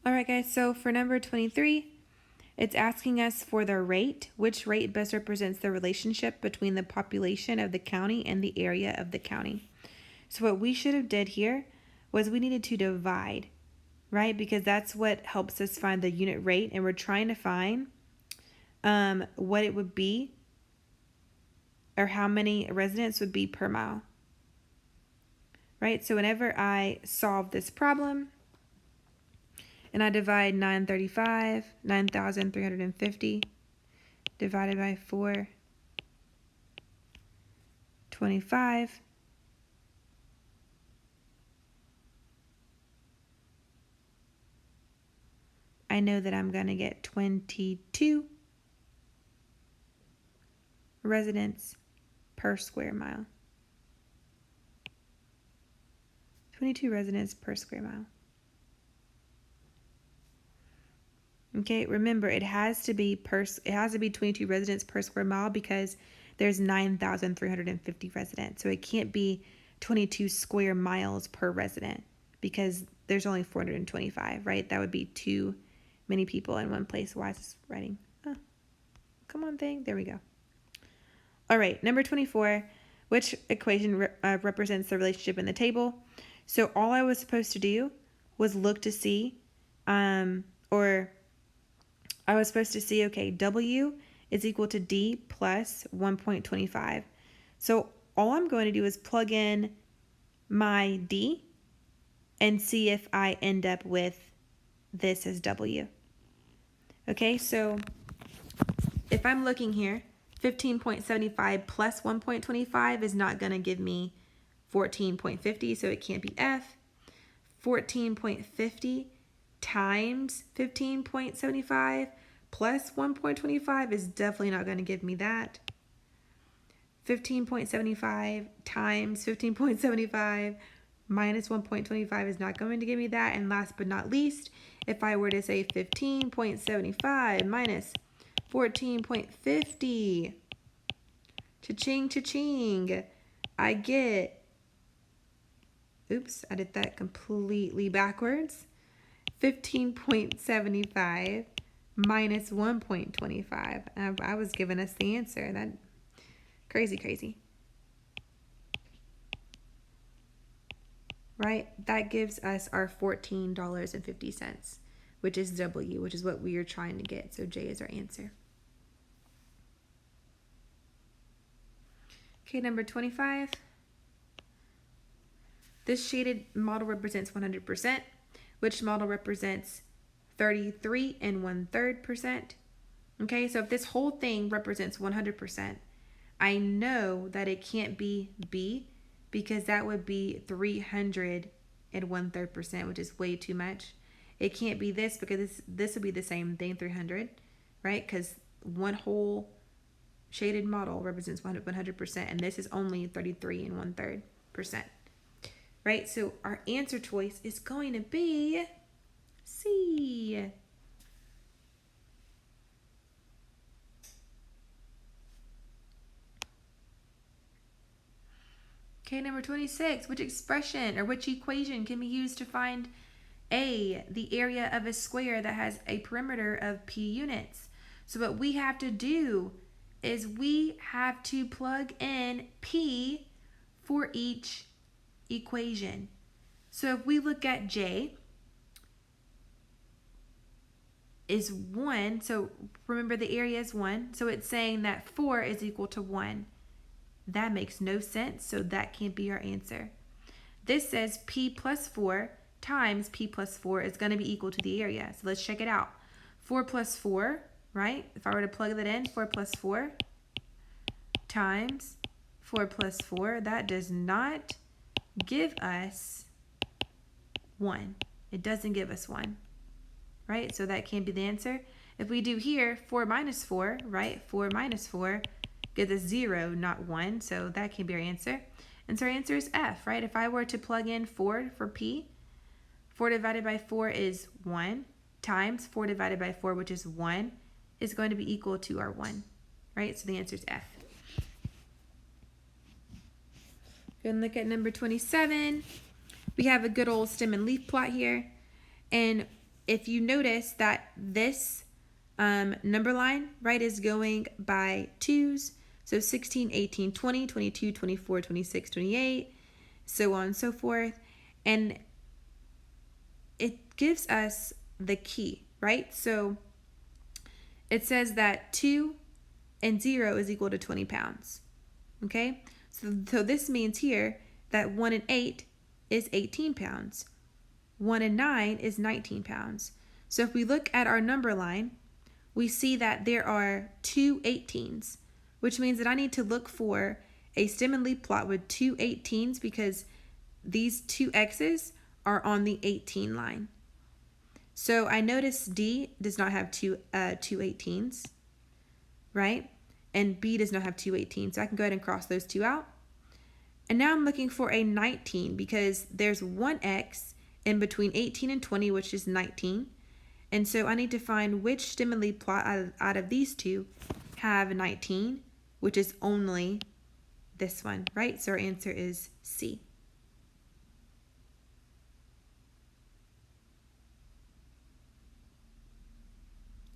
All right, guys, so for number 23, it's asking us for the rate. Which rate best represents the relationship between the population of the county and the area of the county? So what we should have did here was we needed to divide, right? Because that's what helps us find the unit rate, and we're trying to find what it would be, or how many residents would be per mile, right? So whenever I solve this problem and I divide 9,350 divided by 425, I know that I'm going to get 22 residents per square mile. 22 residents per square mile. Okay, remember it has to be 22 residents per square mile because there's 9,350 residents. So it can't be 22 square miles per resident because there's only 425, right? That would be too many people in one place. Why is this writing? Oh, come on thing. There we go. All right, number 24, which equation represents the relationship in the table? So all I was supposed to do was look to see, okay, W is equal to D plus 1.25. So all I'm going to do is plug in my D and see if I end up with this as W. Okay, so if I'm looking here, 15.75 plus 1.25 is not going to give me 14.50, so it can't be F. 14.50 times 15.75 plus 1.25 is definitely not going to give me that. 15.75 times 15.75 minus 1.25 is not going to give me that. And last but not least, if I were to say 15.75 minus 14.50, cha-ching, cha-ching, I get, oops, I did that completely backwards. 15.75 minus 1.25. I was giving us the answer. That crazy. Right? That gives us our $14.50, which is W, which is what we are trying to get. So J is our answer. Okay, number 25. This shaded model represents 100%. Which model represents 33 1/3%? Okay, so if this whole thing represents 100%, I know that it can't be B because that would be 300 1/3%, which is way too much. It can't be this because this would be the same thing, 300, right? Because one whole shaded model represents 100%, and this is only 33 1/3%. Right, so our answer choice is going to be C. Okay, number 26. Which expression or which equation can be used to find A, the area of a square that has a perimeter of P units? So what we have to do is we have to plug in P for each equation. So if we look at J is 1, so remember the area is 1, so it's saying that 4 is equal to 1. That makes no sense, so that can't be our answer. This says P plus 4 times P plus 4 is going to be equal to the area. So let's check it out. 4 plus 4, right? If I were to plug that in, 4 plus 4 times 4 plus 4, that does not give us 1. It doesn't give us 1, right? So that can't be the answer. If we do here, 4 minus 4, right? 4 minus 4 gives us 0, not 1. So that can be our answer. And so our answer is F, right? If I were to plug in 4 for P, 4 divided by 4 is 1 times 4 divided by 4, which is 1, is going to be equal to our 1, right? So the answer is F. Go and look at number 27. We have a good old stem and leaf plot here. And if you notice that this number line, right, is going by twos. So 16, 18, 20, 22, 24, 26, 28, so on and so forth. And it gives us the key, right? So it says that 2 and 0 is equal to 20 pounds. Okay? So this means here that 1 and 8 is 18 pounds. 1 and 9 is 19 pounds. So if we look at our number line, we see that there are two 18s, which means that I need to look for a stem and leaf plot with two 18s because these two x's are on the 18 line. So I notice D does not have two 18s, right? And B does not have two 18s. So I can go ahead and cross those two out. And now I'm looking for a 19 because there's one X in between 18 and 20, which is 19. And so I need to find which stem and leaf plot out of these two have 19, which is only this one, right? So our answer is C.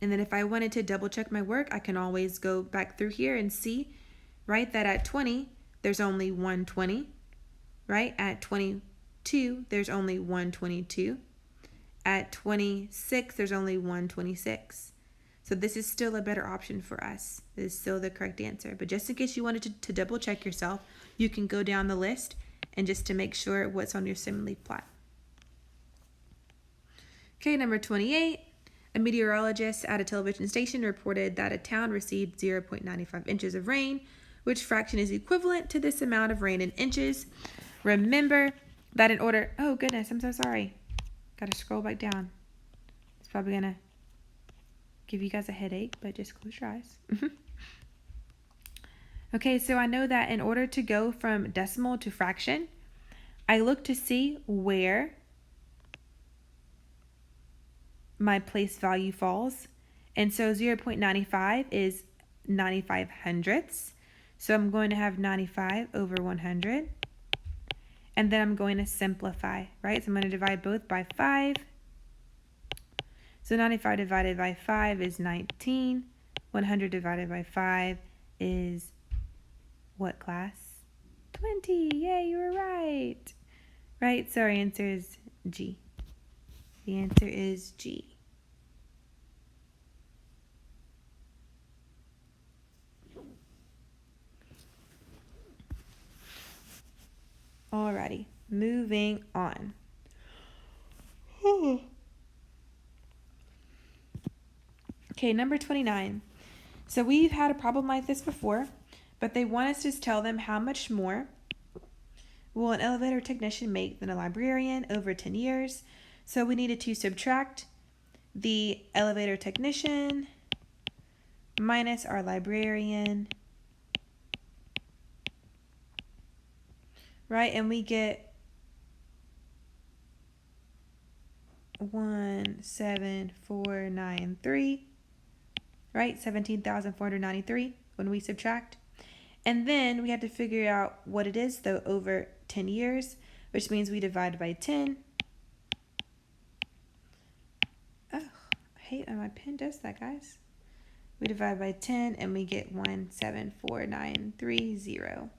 And then if I wanted to double check my work, I can always go back through here and see, right, that at 20, there's only 120, right? At 22, there's only 122. At 26, there's only 126. So this is still a better option for us. This is still the correct answer. But just in case you wanted to double check yourself, you can go down the list and just to make sure what's on your stem and leaf plot. Okay, number 28. A meteorologist at a television station reported that a town received 0.95 inches of rain, which fraction is equivalent to this amount of rain in inches. Remember that in order... Oh, goodness, I'm so sorry. Got to scroll back down. It's probably going to give you guys a headache, but just close your eyes. Okay, so I know that in order to go from decimal to fraction, I look to see where my place value falls. And so 0.95 is 95 hundredths. So I'm going to have 95 over 100. And then I'm going to simplify, right? So I'm going to divide both by 5. So 95 divided by 5 is 19. 100 divided by 5 is what, class? 20. Yay, you were right. Right, so our answer is G. The answer is G. Alrighty, moving on. Okay, number 29. So we've had a problem like this before, but they want us to tell them how much more will an elevator technician make than a librarian over 10 years. So we needed to subtract the elevator technician minus our librarian, right? And we get 17493, right? 17,493 when we subtract. And then we had to figure out what it is though over 10 years, which means we divide by 10. Oh, I hate when my pen does that, guys. We divide by 10 and we get 174,930,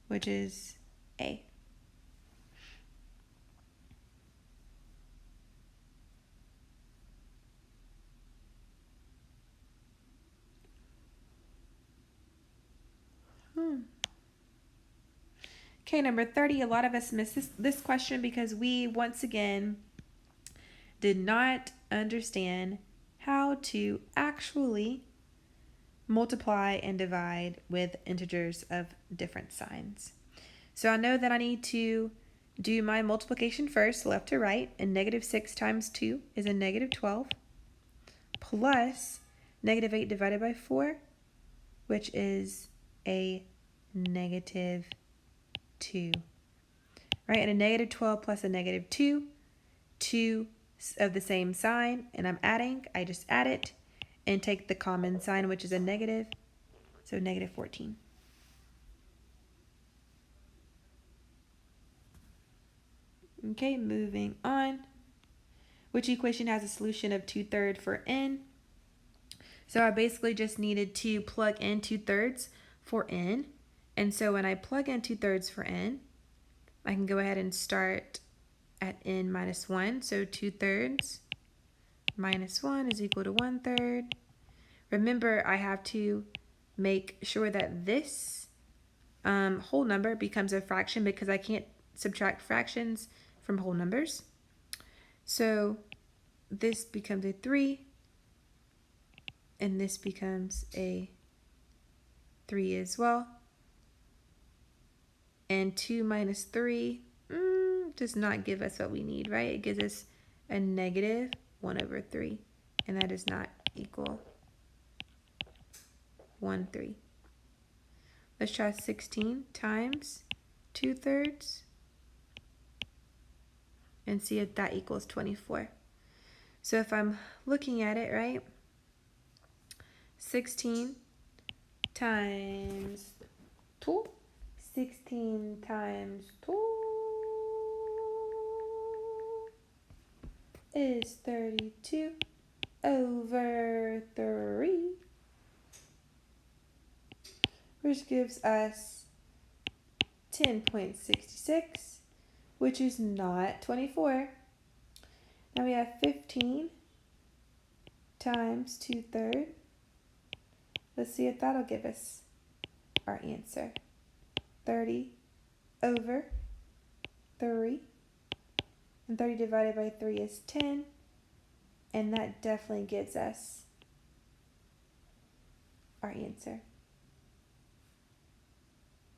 which is A. Okay, number 30. A lot of us missed this question because we, once again, did not understand how to actually multiply and divide with integers of different signs. So I know that I need to do my multiplication first, left to right, and -6 times 2 is a -12, plus -8 divided by 4, which is a -2. Right, and a -12 plus a -2, 2 of the same sign, and I'm adding, I just add it and take the common sign, which is a negative, so -14. Okay, moving on. which equation has a solution of 2/3 for n. So I basically just needed to plug in 2/3 for n. And so when I plug in 2/3 for n, I can go ahead and start at n minus 1. So 2/3 minus 1 is equal to 1/3. Remember, I have to make sure that this whole number becomes a fraction because I can't subtract fractions from whole numbers. So this becomes a 3, and this becomes a 3 as well. And 2 minus 3 does not give us what we need, right? It gives us a negative 1/3, and that does not equal 1/3. Let's try 16 times 2/3 and see if that equals 24. So if I'm looking at it, right, 16 times 2, 16 times 2 is 32/3, which gives us 10.66, which is not 24. Now we have 15 times 2/3. Let's see if that'll give us our answer. 30/3. And 30 divided by 3 is 10. And that definitely gives us our answer.